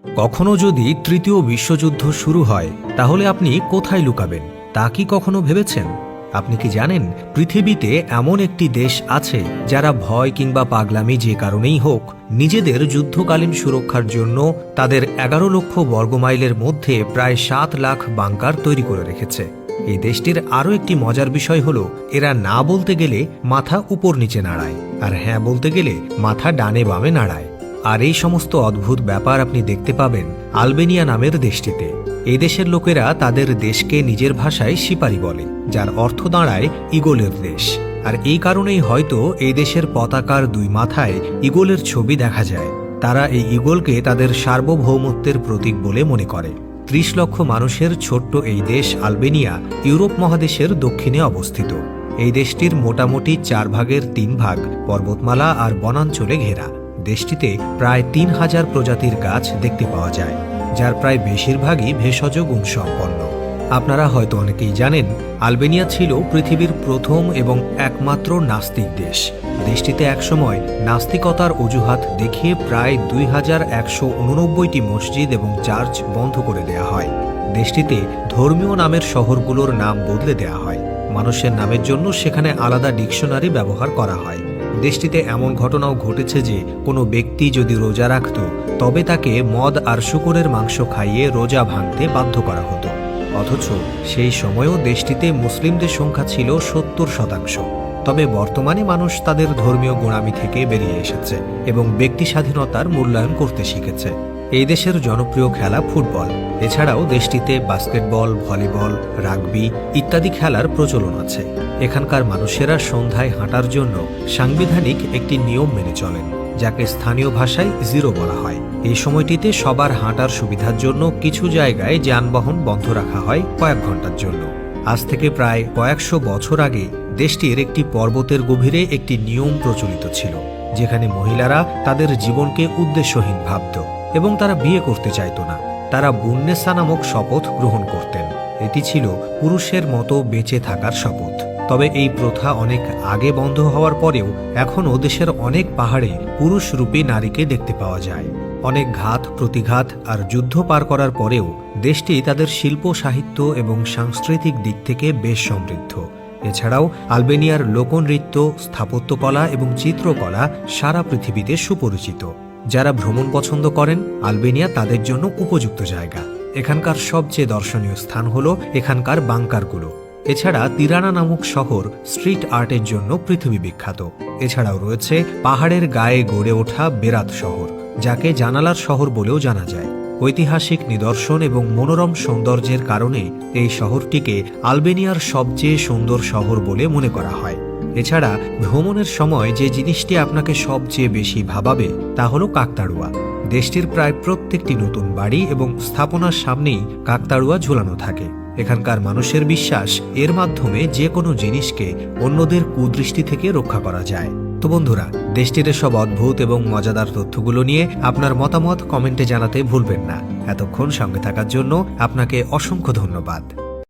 কখনো যদি তৃতীয় বিশ্বযুদ্ধ শুরু হয় তাহলে আপনি কোথায় লুকাবেন তা কি কখনো ভেবেছেন? আপনি কি জানেন পৃথিবীতে এমন একটি দেশ আছে যারা ভয় কিংবা পাগলামি যে কারণেই হোক নিজেদের যুদ্ধকালীন সুরক্ষার জন্য তাদের 11 লক্ষ বর্গমাইলের মধ্যে প্রায় 7 লাখ বাংকার তৈরি করে রেখেছে। এই দেশটির আরও একটি মজার বিষয় হলো এরা না বলতে গেলে মাথা উপর নিচে নাড়ায়, আর হ্যাঁ বলতে গেলে মাথা ডানে বামে নাড়ায়। আর এই সমস্ত অদ্ভুত ব্যাপার আপনি দেখতে পাবেন আলবেনিয়া নামের দেশটিতে। এই দেশের লোকেরা তাদের দেশকে নিজের ভাষায় সিপারি বলে, যার অর্থ দাঁড়ায় ঈগলের দেশ। আর এই কারণেই হয়তো এই দেশের পতাকার 2 মাথায় ঈগলের ছবি দেখা যায়। তারা এই ঈগলকে তাদের সার্বভৌমত্বের প্রতীক বলে মনে করে। 30 লক্ষ মানুষের ছোট্ট এই দেশ আলবেনিয়া ইউরোপ মহাদেশের দক্ষিণে অবস্থিত। এই দেশটির মোটামুটি 4 ভাগের 3 ভাগ পর্বতমালা আর বনাঞ্চলে ঘেরা। দেশটিতে প্রায় 3000 প্রজাতির গাছ দেখতে পাওয়া যায়, যার প্রায় বেশিরভাগই ভেষজ গুণসম্পন্ন। আপনারা হয়তো অনেকেই জানেন আলবেনিয়া ছিল পৃথিবীর প্রথম এবং একমাত্র নাস্তিক দেশ। দেশটিতে একসময় নাস্তিকতার অজুহাত দেখিয়ে প্রায় 2189টি মসজিদ এবং চার্চ বন্ধ করে দেয়া হয়। দেশটিতে ধর্মীয় নামের শহরগুলোর নাম বদলে দেয়া হয়। মানুষের নামের জন্য সেখানে আলাদা ডিকশনারি ব্যবহার করা হয়। দেশটিতে এমন ঘটনাও ঘটেছে যে কোনো ব্যক্তি যদি রোজা রাখত তবে তাকে মদ আর শূকরের মাংস খাইয়ে রোজা ভাঙতে বাধ্য করা হতো। অথচ সেই সময়ও দেশটিতে মুসলিমদের সংখ্যা ছিল 70%। তবে বর্তমানে মানুষ তাদের ধর্মীয় গোঁড়ামি থেকে বেরিয়ে এসেছে এবং ব্যক্তি স্বাধীনতার মূল্যায়ন করতে শিখেছে। এই দেশের জনপ্রিয় খেলা ফুটবল। এছাড়াও দেশটিতে বাস্কেটবল, ভলিবল, রাগবি ইত্যাদি খেলার প্রচলন আছে। এখানকার মানুষেরা সন্ধ্যায় হাঁটার জন্য সাংবিধানিক একটি নিয়ম মেনে চলেন, যাকে স্থানীয় ভাষায় জিরো বলা হয়। এই সময়টিতে সবার হাঁটার সুবিধার জন্য কিছু জায়গায় যানবাহন বন্ধ রাখা হয় কয়েক ঘন্টার জন্য। আজ থেকে প্রায় কয়েকশো বছর আগে দেশটির একটি পর্বতের গভীরে একটি নিয়ম প্রচলিত ছিল, যেখানে মহিলারা তাদের জীবনকে উদ্দেশ্যহীন ভাবত এবং তারা বিয়ে করতে চাইত না। তারা বুন্নেসা নামক শপথ গ্রহণ করতেন। এটি ছিল পুরুষের মতো বেঁচে থাকার শপথ। তবে এই প্রথা অনেক আগে বন্ধ হওয়ার পরেও এখনও দেশের অনেক পাহাড়ে পুরুষরূপী নারীকে দেখতে পাওয়া যায়। অনেক ঘাত প্রতিঘাত আর যুদ্ধ পার করার পরেও দেশটি তাদের শিল্প, সাহিত্য এবং সাংস্কৃতিক দিক থেকে বেশ সমৃদ্ধ। এছাড়াও আলবেনিয়ার লোকনৃত্য, স্থাপত্যকলা এবং চিত্রকলা সারা পৃথিবীতে সুপরিচিত। যারা ভ্রমণ পছন্দ করেন আলবেনিয়া তাদের জন্য উপযুক্ত জায়গা। এখানকার সবচেয়ে দর্শনীয় স্থান হল এখানকার বাংকারগুলো। এছাড়া তিরানা নামক শহর স্ট্রিট আর্টের জন্য পৃথিবী বিখ্যাত। এছাড়াও রয়েছে পাহাড়ের গায়ে গড়ে ওঠা বেরাত শহর, যাকে জানালার শহর বলেও জানা যায়। ঐতিহাসিক নিদর্শন এবং মনোরম সৌন্দর্যের কারণে এই শহরটিকে আলবেনিয়ার সবচেয়ে সুন্দর শহর বলে মনে করা হয়। এছাড়া ভ্রমণের সময় যে জিনিসটি আপনাকে সবচেয়ে বেশি ভাবাবে তা হলো কাকতাড়ুয়া। দেশটির প্রায় প্রত্যেকটি নতুন বাড়ি এবং স্থাপনার সামনেই কাকতাড়ুয়া ঝুলানো থাকে। এখানকার মানুষের বিশ্বাস এর মাধ্যমে যে কোনো জিনিসকে অন্যদের কুদৃষ্টি থেকে রক্ষা করা যায়। তো বন্ধুরা, দেশটির সব অদ্ভুত এবং মজাদার তথ্যগুলো নিয়ে আপনার মতামত কমেন্টে জানাতে ভুলবেন না। এতক্ষণ সঙ্গে থাকার জন্য আপনাকে অসংখ্য ধন্যবাদ।